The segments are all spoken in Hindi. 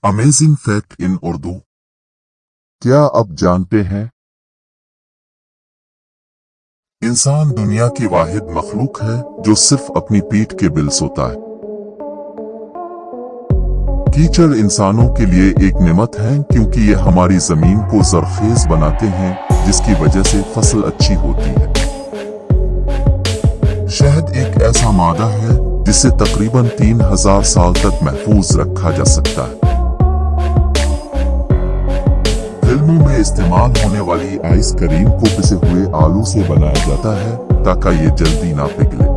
Amazing fact in Urdu. क्या आप जानते हैं इंसान दुनिया की वाहिद मखलूक है जो सिर्फ अपनी पीठ के बिल सोता है। कीचड़ इंसानों के लिए एक नेमत है क्योंकि ये हमारी जमीन को जरखेज बनाते हैं जिसकी वजह से फसल अच्छी होती है। शहद एक ऐसा मादा है जिसे तकरीबन 3000 साल तक महफूज रखा जा सकता है। फिल्मों में इस्तेमाल होने वाली आइसक्रीम को पिसे हुए आलू से बनाया जाता है ताकि ये जल्दी ना पिघले।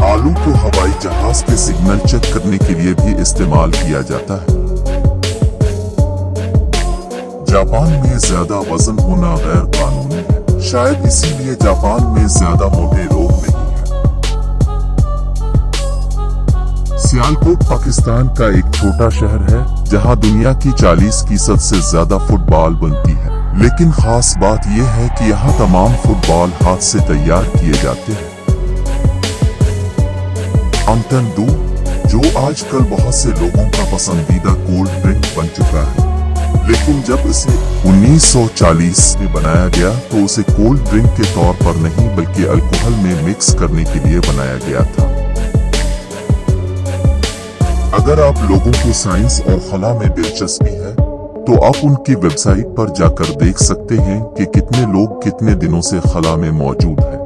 आलू को हवाई जहाज के सिग्नल चेक करने के लिए भी इस्तेमाल किया जाता है। जापान में ज्यादा वजन होना गैर कानूनी है, शायद इसीलिए जापान में ज्यादा मोटे लोग नहीं हैं। सियालकोट पाकिस्तान का एक छोटा शहर है जहां दुनिया की 40% से ज्यादा फुटबॉल बनती है, लेकिन खास बात यह है कि यहाँ तमाम फुटबॉल हाथ से तैयार किए जाते हैं। माउंटेन डू, जो आजकल बहुत से लोगों का पसंदीदा कोल्ड ड्रिंक बन चुका है, लेकिन जब इसे 1940 में बनाया गया तो उसे कोल्ड ड्रिंक के तौर पर नहीं बल्कि अल्कोहल में मिक्स करने के लिए बनाया गया था। अगर आप लोगों को साइंस और खला में दिलचस्पी है तो आप उनकी वेबसाइट पर जाकर देख सकते हैं कि कितने लोग कितने दिनों से खला में मौजूद हैं।